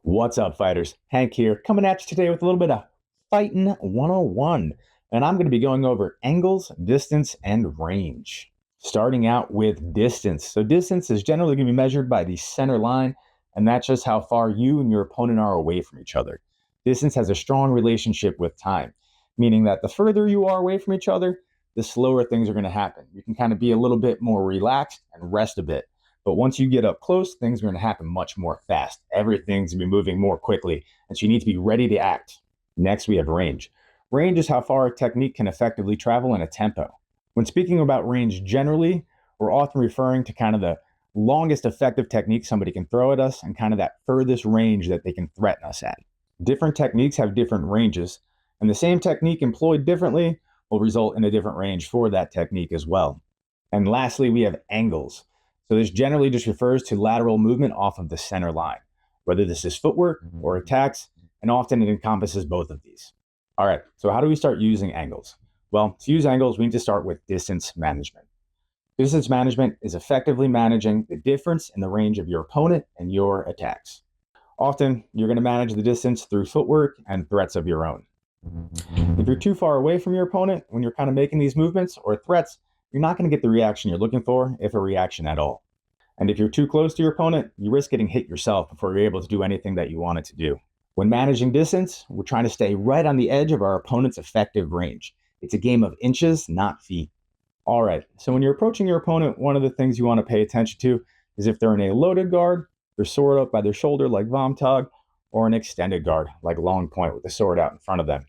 What's up, fighters? Hank here, coming at you today with a little bit of Fightin 101. And I'm going to be going over angles, distance, and range. Starting out with distance. So distance is generally going to be measured by the center line, and that's just how far you and your opponent are away from each other. Distance has a strong relationship with time, meaning that the further you are away from each other, the slower things are going to happen. You can kind of be a little bit more relaxed and rest a bit. But once you get up close, things are going to happen much more fast. Everything's going to be moving more quickly, and so you need to be ready to act. Next, we have range. Range is how far a technique can effectively travel in a tempo. When speaking about range generally, we're often referring to kind of the longest effective technique somebody can throw at us and kind of that furthest range that they can threaten us at. Different techniques have different ranges, and the same technique employed differently will result in a different range for that technique as well. And lastly, we have angles. So this generally just refers to lateral movement off of the center line, whether this is footwork or attacks, and often it encompasses both of these. All right, so how do we start using angles? Well, to use angles, we need to start with distance management. Distance management is effectively managing the difference in the range of your opponent and your attacks. Often, you're going to manage the distance through footwork and threats of your own. If you're too far away from your opponent when you're kind of making these movements or threats, you're not going to get the reaction you're looking for, if a reaction at all. And if you're too close to your opponent, you risk getting hit yourself before you're able to do anything that you wanted to do. When managing distance, we're trying to stay right on the edge of our opponent's effective range. It's a game of inches, not feet. All right, so when you're approaching your opponent, one of the things you want to pay attention to is if they're in a loaded guard, their sword up by their shoulder like Vomtag, or an extended guard like Long Point with the sword out in front of them.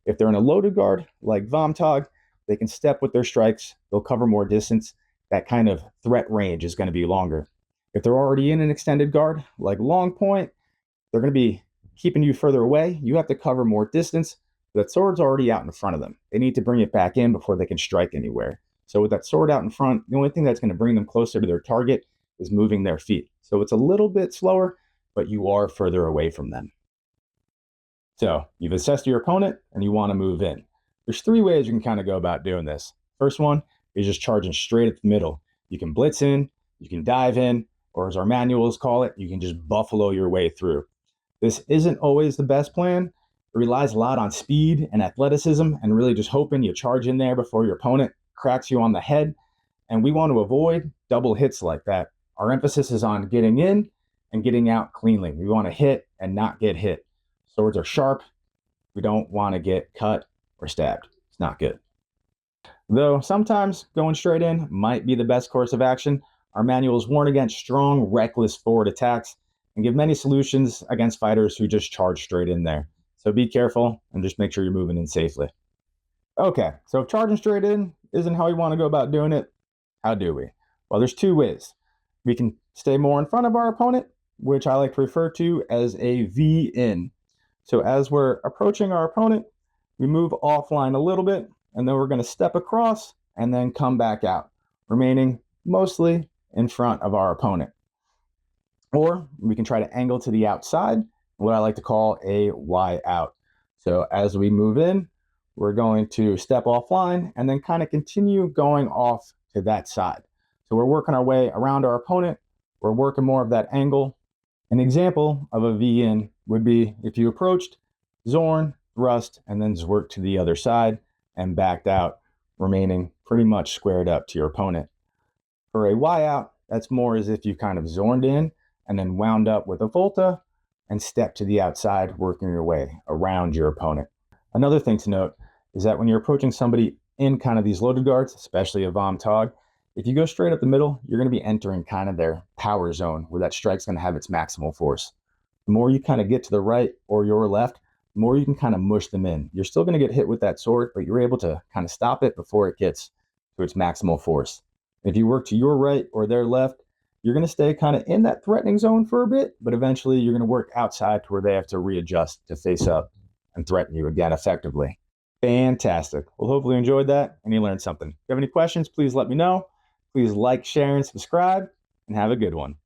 If they're in a loaded guard like Vomtag, they can step with their strikes, they'll cover more distance, that kind of threat range is going to be longer. If they're already in an extended guard, like Long Point, they're going to be keeping you further away. You have to cover more distance. That sword's already out in front of them. They need to bring it back in before they can strike anywhere. So with that sword out in front, the only thing that's going to bring them closer to their target is moving their feet. So it's a little bit slower, but you are further away from them. So you've assessed your opponent and you want to move in. There's three ways you can kind of go about doing this. First one is just charging straight at the middle. You can blitz in, you can dive in, or as our manuals call it, you can just buffalo your way through. This isn't always the best plan. It relies a lot on speed and athleticism and really just hoping you charge in there before your opponent cracks you on the head. And we want to avoid double hits like that. Our emphasis is on getting in and getting out cleanly. We want to hit and not get hit. Swords are sharp. We don't want to get cut or stabbed. It's not good. Though sometimes going straight in might be the best course of action, our manuals warn against strong, reckless forward attacks and give many solutions against fighters who just charge straight in there. So be careful and just make sure you're moving in safely. Okay, so if charging straight in isn't how we want to go about doing it, how do we? Well, there's two ways. We can stay more in front of our opponent, which I like to refer to as a V-in. So as we're approaching our opponent, we move offline a little bit, and then we're going to step across and then come back out, remaining mostly in front of our opponent. Or we can try to angle to the outside, what I like to call a Y out. So as we move in, we're going to step offline and then kind of continue going off to that side. So we're working our way around our opponent. We're working more of that angle. An example of a V-in would be if you approached, Zorn, thrust, and then zwerk to the other side and backed out, remaining pretty much squared up to your opponent. For a Y out, that's more as if you kind of zorned in and then wound up with a volta and stepped to the outside, working your way around your opponent. Another thing to note is that when you're approaching somebody in kind of these loaded guards, especially a Vomtag, if you go straight up the middle, you're going to be entering kind of their power zone where that strike's going to have its maximal force. The more you kind of get to the right or your left, the more you can kind of mush them in. You're still going to get hit with that sword, but you're able to kind of stop it before it gets to its maximal force. If you work to your right or their left, you're going to stay kind of in that threatening zone for a bit, but eventually you're going to work outside to where they have to readjust to face up and threaten you again effectively. Fantastic. Well, hopefully you enjoyed that and you learned something. If you have any questions, please let me know. Please like, share, and subscribe, and have a good one.